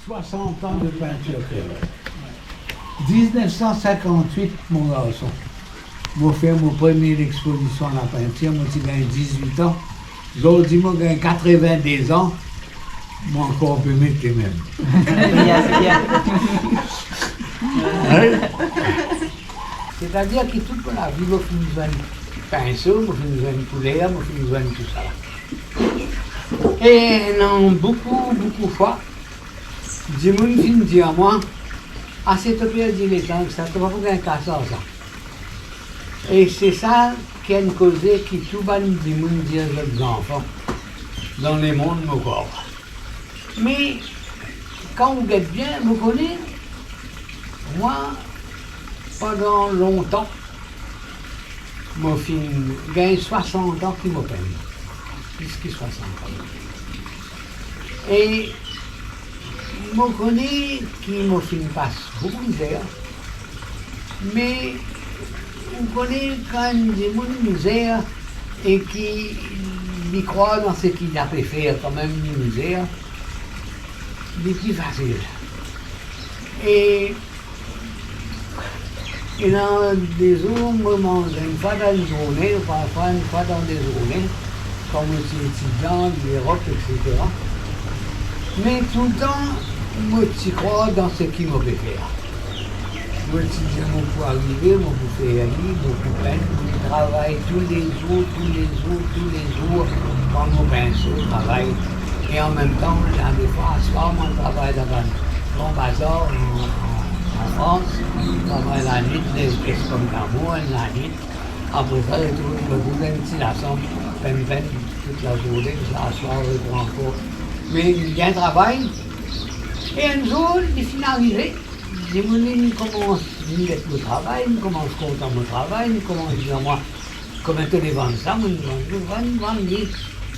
60 ans de peinture. 1958, mon garçon. J'ai fait mon première exposition à la peinture, moi j'ai gagné 18 ans. Aujourd'hui, moi j'ai 82 ans. Moi encore un peu mieux que même. C'est-à-dire que toute la vie, je finis besoin de pinceau, je finis besoin de couleur, je finis besoin de tout ça. Et non, beaucoup de fois, des gens viennent dire à moi, ah c'est trop bien dit les temps, ça ne va pas un casseur ça. Et c'est ça qui a une cause qui tout le monde dit aux enfants dans le monde encore. Mais quand vous êtes bien, vous connaissez, moi, pendant longtemps, j'ai 60 ans qui me peine. Plus que 60 ans. Et je connais qui me passe beaucoup de misère, mais on connaît quand même des gens de misère et qui y croient dans ce qu'il a pu faire quand même une misère, c'est plus facile. Et dans des autres moments, une fois dans une journée, parfois une fois dans des journées, comme je suis étudiant, l'Europe, etc. Mais tout le temps, moi, je crois dans ce qu'il m'a fait faire. Moi, je dis, je peux arriver, je peux faire aller, je peux peindre, je travaille tous les jours, quand mon pinceau, je travaille. Et en même temps, des fois, à soir, moi, je travaille dans un grand bazar en France, je travaille la nuit, les espèces comme Cameroun, la nuit. Après ça, je trouve une petite leçon, peine, toute la journée, la soir, je prends encore. Mais il y a un travail. Et un jour, il finit arrivé. Je me commence à mettre le travail, je commence à compter mon travail, je commence à dire moi, comment tu les vends ça, je vends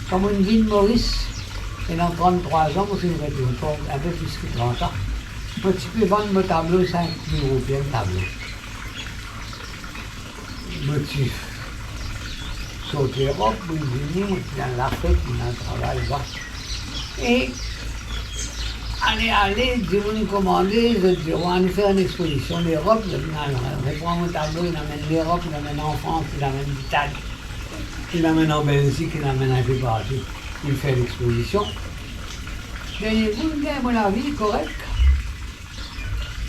comme une ville de Maurice. Et dans 33 ans, je suis un peu plus que 30 ans. Moi, tu peux vendre mon tableau 5 000 européens de tableau. Moi, tu sautes l'Europe, les Unis, moi, tu dans l'Afrique, dans le travail là. Et allez, dis moi nous commander, je dis, on va nous faire une exposition d'Europe, je prends mon tableau, il l'amène l'Europe, il l'amène en France, il l'amène l'Italie, il l'amène en Belgique, il l'amène un peu partout, il fait l'exposition. Et vous, à mon avis, correct.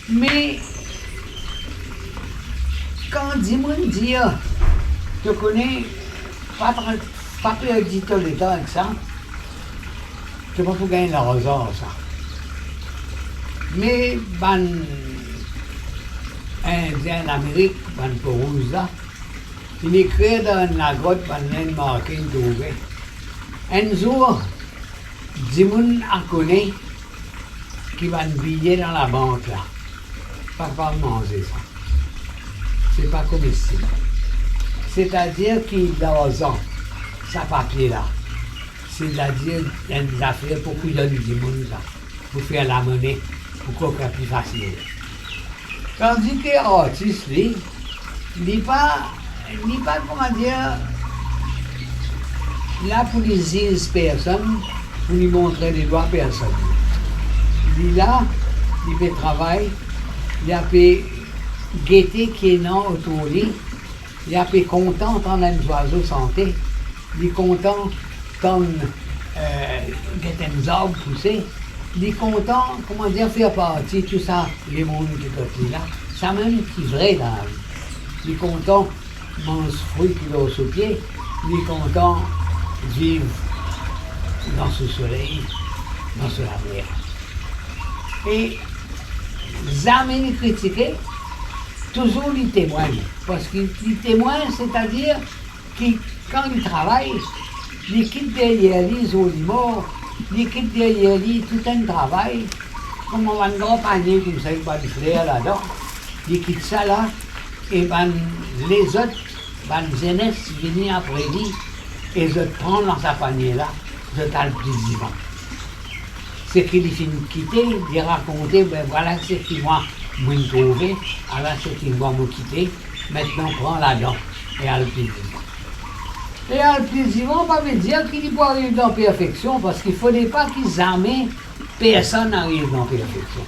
Mais quand dis-moi dire, je connais pas plus éditeur l'État avec ça, je ne sais pas pour gagner l'arroseur, ça. Mais, Indien d'Amérique, Porouza, il écrit dans la grotte, il marqué une trouvé. Un jour, Dimoun a connu qui va billet dans la banque, là. Pas manger ça. C'est pas comestible. C'est-à-dire qu'il a l'argent, sa papier là. C'est-à-dire, il y a des affaires pour qu'il donne du monde, là, pour faire la monnaie, pour qu'on soit plus facile. Tandis que l'artiste, lui, il n'est pas, comment dire, là pour les 10 personnes, pour lui montrer les doigts personne. Il est là, il fait travail, il a fait gaieté qui est non autour de lui, il a fait content quand les oiseaux santé, il est content comme des arbres poussés, il est content, comment dire, faire partie de tout ça, les mondes qui sont là, ça même qui est vrai dans la vie. Il est content de manger fruits qu'il a sous pied, il est content de vivre dans ce soleil, dans ce mer. Et jamais critiquer, toujours les témoignent. Parce que les témoignent, c'est-à-dire que quand ils travaillent, ils quittent derrière lui les olimors, ils quittent derrière lui tout un travail, comme on va un grand panier comme ça, il va du flair là-dedans, ils quittent ça là, et les autres, les jeunesse viennent après lui, et ils prennent dans sa panier là, ils ont le plaisir. C'est qu'il finit de quitter, de raconter, ben voilà ce qui va me trouver, alors ce qui va me quitter, maintenant prends la dent et à le plaisir. Et en le plaisir, on va me dire qu'il peut arriver dans la perfection, parce qu'il ne faudrait pas qu'ils amènent personne arrive dans la perfection.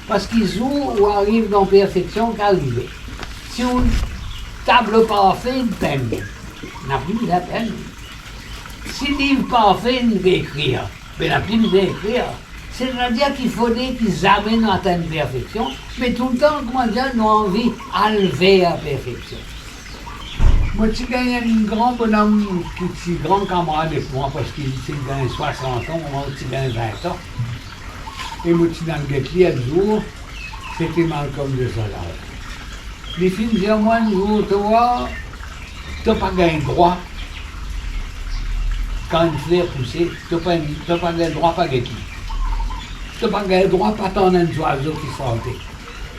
Parce qu'ils ou arrivent dans la perfection qu'arriver. Si on table parfait, une peine. On n'a plus de la peine. Si le livre parfait, on veut écrire. Mais on n'a plus de écrire. C'est-à-dire qu'il faudrait qu'ils amènent à la perfection, mais tout le temps, comment dire, nous avons envie d'élever à la perfection. Moi, j'ai gagné un grand bonhomme, qui est grand camarade avec moi, parce qu'il a 60 ans, moi, j'ai gagné 20 ans. Et moi, dans le guet-li, un jour, c'était Malcolm de Solar. Les filles me disaient, moi, un jour, toi, tu n'as pas gagné droit. Quand une fleur poussée, tu n'as pas gagné droit pas guet-li. Tu n'as pas gagné droit pas t'en un oiseau qui sautait.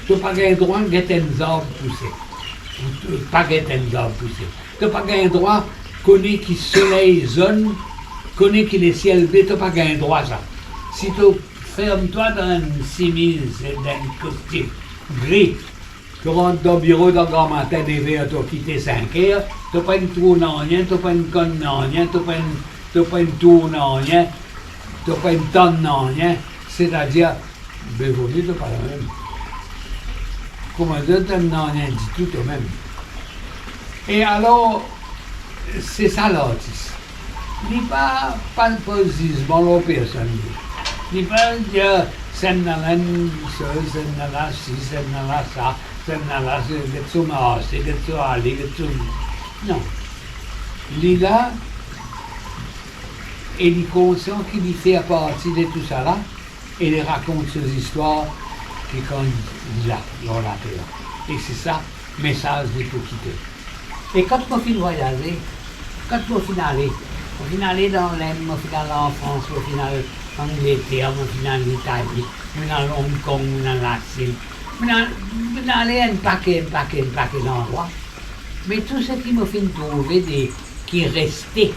Tu n'as pas gagné droit de guetter un arbre poussé. Pas guetter un arbre poussé. Tu n'as pas gagné droit connaître qui soleil zone, connaître qui les ciels blés, tu n'as pas gagné droit ça. Si tu fermes-toi dans une chemise, dans un costume gris, tu rentres dans le bureau dans le grand matin des verres, tu as quitté 5 heures, tu n'as pas une tour non rien, tu n'as pas une conne non rien, tu n'as pas une tour non rien, tu n'as pas une tonne non rien, c'est-à-dire, ben vous dites pas la même. Comment dire, tu n'as rien dit tout toi-même. Et alors, c'est ça l'artiste. Il n'est pas le positionnement de la personne. Il n'est pas dire, c'est dans la ça, c'est dans la ci, c'est dans la ça, c'est dans la c'est que tu m'as c'est que tu as allé, que tu. Non. Il est là, et il est conscient qu'il y fait partie de tout ça là, et il raconte ses histoires qui quand il a, dans la terre. Et c'est ça, le message qu'il faut quitter. Et quand je suis voyager, quand je suis allé dans l'Inde, je suis allé en France, je suis allé en Angleterre, je suis allé en Italie, je suis allé à Hong Kong, je suis allé à la Chine, je suis allé à un paquet d'endroits. Mais tout ce qui m'a fait trouver, qui est resté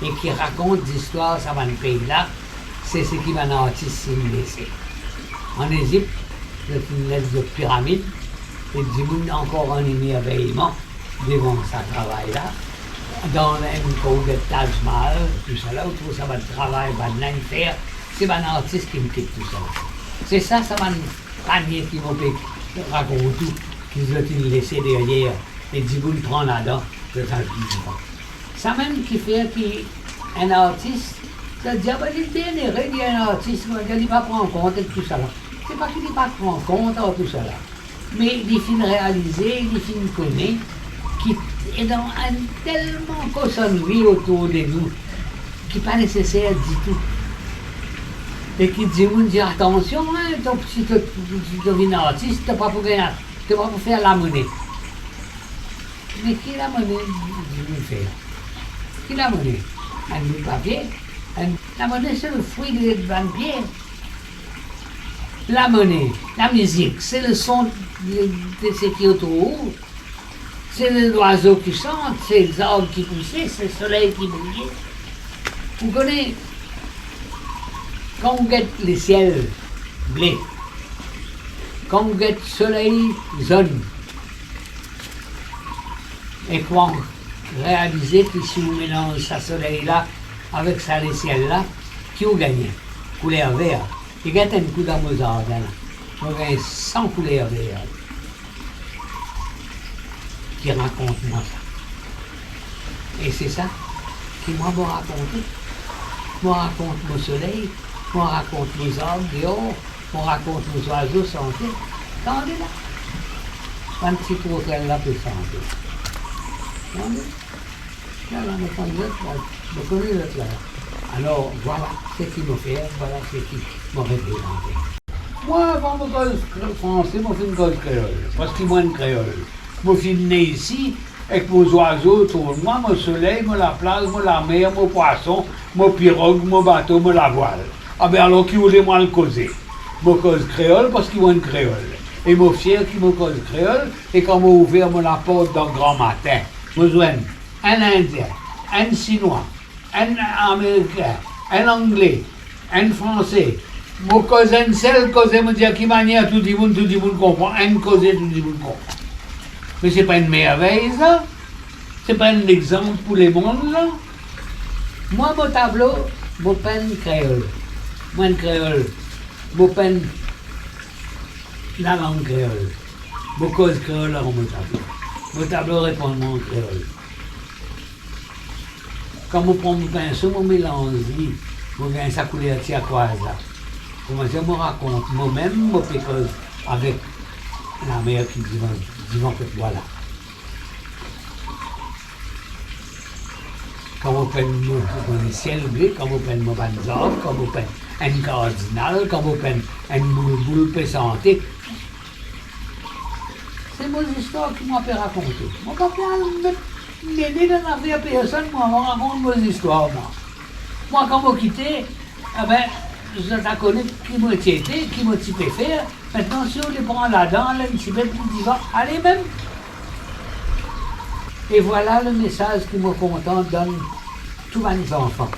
et qui raconte des histoires sur ce pays-là, c'est ce qui m'a artiste laissé. En Égypte, c'est une lettre de pyramide, et du monde encore un émerveillement devant ce travail-là. Dans un code de Taj Mahal, tout ça là, autour ça va le travail, va de faire, c'est un artiste qui me quitte tout ça. C'est ça, ça va un panier qui m'a raconté tout, qu'ils ont laissé derrière, et du monde prend là-dedans, c'est ça que je dis pas. Ça même qui fait qu'un artiste, c'est-à-dire, il est bien heureux, il y a un artiste, il ne va pas prendre compte de tout ça là. C'est pas qu'il ne va pas prendre compte de tout ça là. Mais il finit réaliser, il finit connaître, qui est dans un tellement cochonnerie autour de nous, qui n'est pas nécessaire du tout. Et qui dit, attention, hein, si tu deviens artiste, tu n'es pas pour gagner, tu n'es pas pour faire la monnaie. Mais qui est la monnaie du faire? Qui est la monnaie? Un bout de papier. La monnaie, c'est le fruit de vampire. La monnaie, la musique, c'est le son de ce qui est autour. C'est l'oiseau qui chante, c'est les arbres qui poussaient, c'est le soleil qui brillait. Vous connaissez, quand on guette les ciels bleus, quand on guette le soleil jaune, et quand on réalise que si on mélange ce soleil-là avec ça, les ciels-là, qui ont gagné? Couleur verte. Il guette un coup d'amosard, on gagne 100 couleurs vertes. Qui raconte moi ça. Et c'est ça qui m'a raconté. Moi raconte mon soleil, moi raconte mes arbres dehors, moi raconte nos oiseaux santé. Attendez là. Un petit tourtel là peut chanter. Attendez. Là, on connaît l'autre là. Alors voilà ce qu'il m'a fait, voilà ce qui m'a représenté. Moi, avant mon cause français, moi fait une cause créole, parce que moi une créole. Moi, je suis né ici, avec mes oiseaux autour de moi, mon soleil, moi la plage, moi la mer, mon poisson, mon pirogue, mon bateau, moi la voile. Ah ben alors, qui voulait moi le causer? Moi cause créole parce qu'ils ont une créole. Et moi fier qui me cause créole, et quand m'a ouvert moi la porte dans le grand matin, moi joigne un Indien, un Chinois, un Américain, un Anglais, un Français. Moi cause un seul cause, me dire qui manière tout le monde comprend, un cause tout le monde comprend. Mais c'est pas une merveille, ça? C'est pas un exemple pour les mondes, là. Moi, mon tableau, mon peine créole. Moi, un créole. Mon peine la langue créole. Mon cause créole dans mon tableau. Mon tableau répond en créole. Quand je prends mon pinceau, je mélange, je viens ça couler à quoi là. Comment je me raconte moi-même, je fais cause avec la mère qui dit que voilà. Quand on peint mon ciel bleu, quand on peint mon banzard, quand on peint un cardinal, quand on peint un boule pessanté. C'est mon histoire qui m'a fait raconter. Mon papa m'aider dans la vie à personne, moi, on raconte mes histoires. Moi, quand je quitté, eh ben, je connais qui m'a été, qui m'a typé faire. Maintenant, si on les prend là-dedans, là, un petit peu plus divin, allez même. Et voilà le message qui me contente dans tous mes enfants,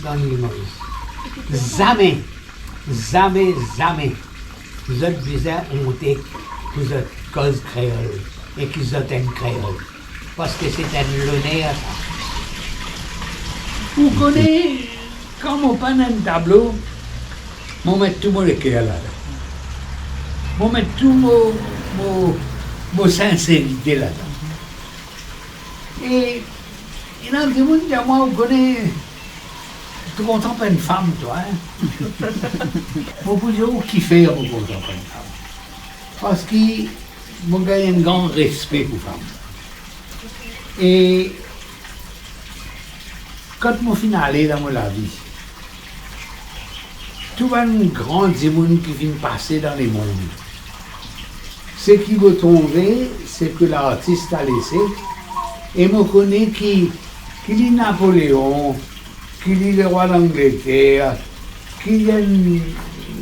dans l'île Maurice. Jamais, jamais, jamais, vous êtes besoin honté que vous êtes cause créole et que vous êtes un créole. Parce que c'est un l'honneur. Vous connaissez, quand on peint un tableau, on met tout mon cœur là. On met tout mon sincérité là-dedans. Et il y a des gens qui disent, moi, on connaît, tu content pas une femme, toi, hein? Vous pouvez vous kiffer, vous content pas une femme. Parce que moi, j'ai un grand respect pour les femmes. Et quand je suis allé dans ma vie, tout un grand monde qui vient passer dans les mondes. Ce qui vous trouver, c'est que l'artiste a laissé. Et je connais qui est Napoléon, qui est le roi d'Angleterre, qui est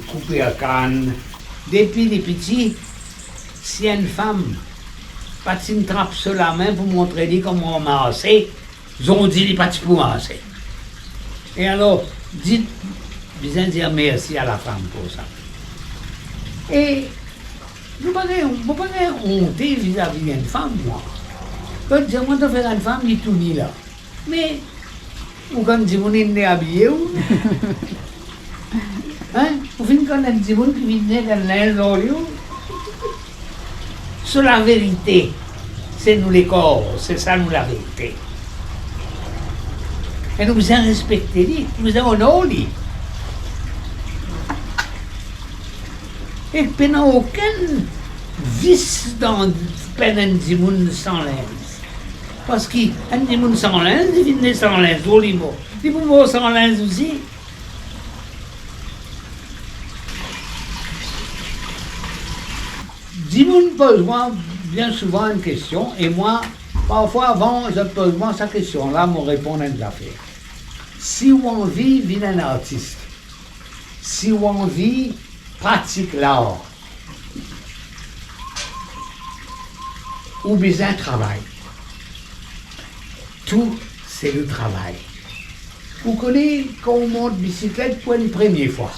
coupé à Cannes. Depuis les petits, si une femme pas une trappe sur la main pour montrer comment on masser, ils ont dit pas pour masser. Et alors, dites, bien dire merci à la femme pour ça. Et je ne peux pas honte vis-à-vis d'une femme, moi. Quand je demande de faire une femme, il est tout mis là. Mais, ou quand je me dis habillé, hein, ou quand on dit qui vient dans l'injurieux, c'est la vérité. C'est nous les corps, c'est ça nous la vérité. Et nous devons respecter, nous devons honorer. Et qu'il n'y a aucun vice dans un dimoun sans linge. Parce qu'un dimoun sans linge, il vient sans linge, joliment. Il peut voir sans linge aussi. Dimoun pose moi bien souvent une question, et moi, parfois avant, je pose moi cette question-là, me répondre à une affaire. Si on vit, vit un artiste. Si on vit, pratique l'art. Ou bien travail. Tout, c'est le travail. Vous connaissez quand on monte bicyclette pour une première fois.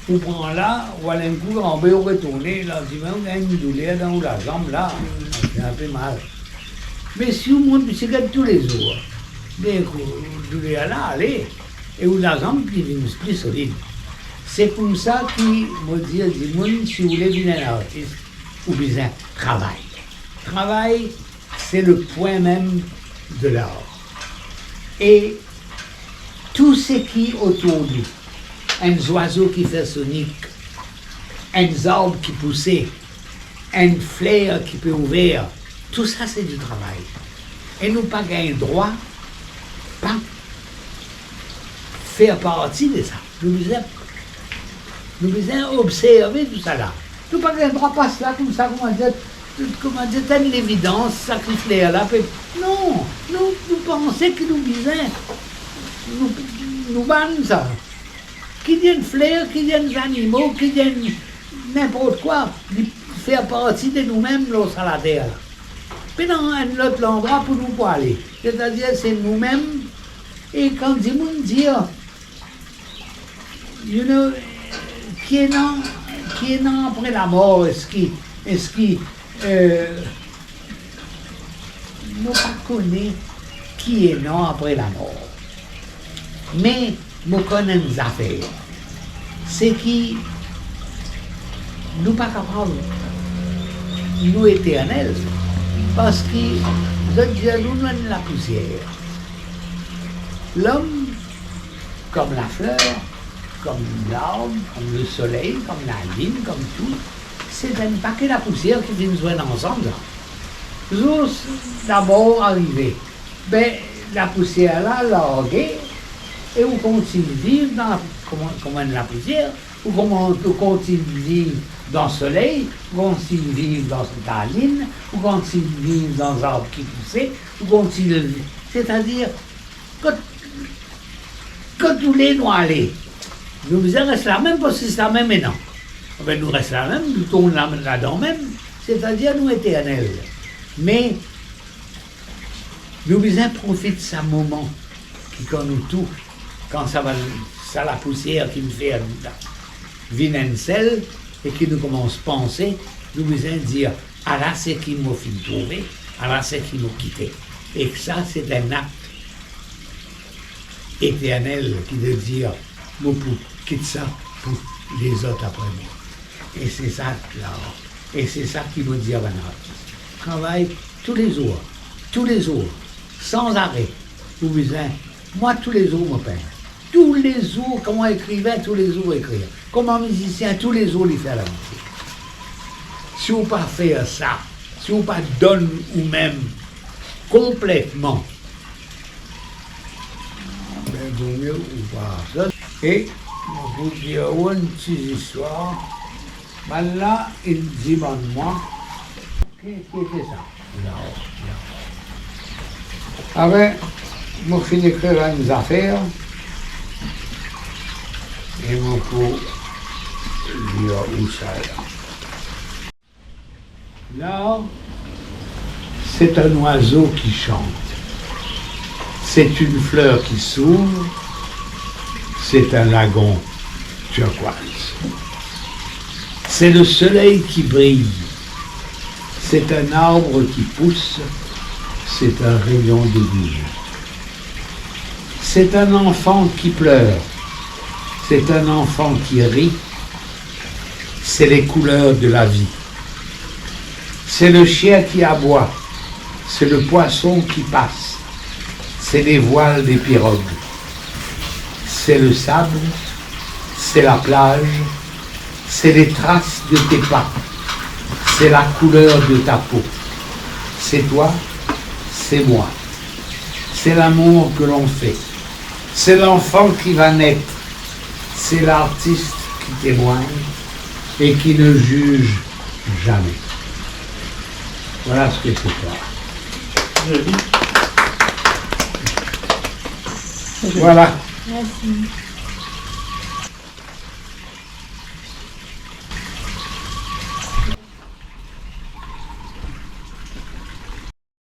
Vous prenez là, voilà un coup, on va retourner, là, on a une douleur dans la jambe, là, c'est un peu mal. Mais si vous montez bicyclette tous les jours, bien que douleur là, allez, et où la jambe qui devient plus solide. C'est comme ça qu'il me dit, si vous voulez devenir un artiste, ou bien travail. Travail, c'est le point même de l'art. Et tout ce qui est autour de lui, un oiseau qui fait sonique, un arbre qui poussait, un fleur qui peut ouvrir, tout ça c'est du travail. Et nous pas gagner droit, pas faire partie de ça. Nous devons observer tout ça là. Nous pas gagner droit passe là comme ça, comment dire, t'as une évidence, sacrifier là. Non, nous pensons que nous disons, nous bannons ça. Qui viennent fleurs, qui viennent animaux, qui viennent n'importe quoi, faire partie de nous-mêmes sur la terre. Puis dans un autre endroit pour nous aller. C'est-à-dire, c'est nous-mêmes. Et quand ils me disent, you know, qui est non après la mort, est-ce qu'il nous pas connaît qui est non après la mort. Mais nous connaissons des affaires. C'est qui nous pas capables, nous éternels, parce que nous donne la poussière. L'homme, comme la fleur, comme l'arbre, comme le soleil, comme la lune, comme tout, c'est un paquet de poussière qui vient nous joindre ensemble. Nous d'abord arrivé, ben, la poussière là, larguée, et on continue de vivre dans la poussière, ou comment on continue de vivre dans le soleil, ou continue de vivre dans la lune, ou continue de vivre dans un arbre qui poussait, ou continue de vivre. C'est-à-dire, quand tous les nous aller, nous restons la même parce que c'est la même maintenant. Ben, nous restons la même, nous tournons là-dedans même, c'est-à-dire nous éternels. Mais nous profitons de ce moment qui quand nous touche, quand ça la poussière qui nous fait venir un sel et qui nous commence à penser, nous dire ah là c'est qui m'a fait trouver, ah là c'est qui m'a quitté. Et que ça c'est un acte éternel qui veut dire moi quitte ça pour les autres après moi. Et c'est ça là. Et c'est ça qui veut dire un artiste. Travaille tous les jours, sans arrêt. Vous besoin, moi tous les jours me peins. Tous les jours, comme un écrivain, tous les jours écrire. Comme un musicien, tous les jours lui faire la musique. Si vous ne pas faire ça, si vous ne pas donner vous-même complètement, ben vaut mieux ou pas. Et je vous dire une petite histoire. Maintenant, il demande moi, qui était ça? Après, je finis d'écrire mes affaires. Et mon coup, il y a où ça là. Là, c'est un oiseau qui chante. C'est une fleur qui s'ouvre. C'est un lagon turquoise. C'est le soleil qui brille. C'est un arbre qui pousse. C'est un rayon de vie. C'est un enfant qui pleure. C'est un enfant qui rit, c'est les couleurs de la vie. C'est le chien qui aboie, c'est le poisson qui passe, c'est les voiles des pirogues. C'est le sable, c'est la plage, c'est les traces de tes pas, c'est la couleur de ta peau. C'est toi, c'est moi. C'est l'amour que l'on fait. C'est l'enfant qui va naître. C'est l'artiste qui témoigne et qui ne juge jamais. Voilà ce que c'est ça. Voilà. Merci.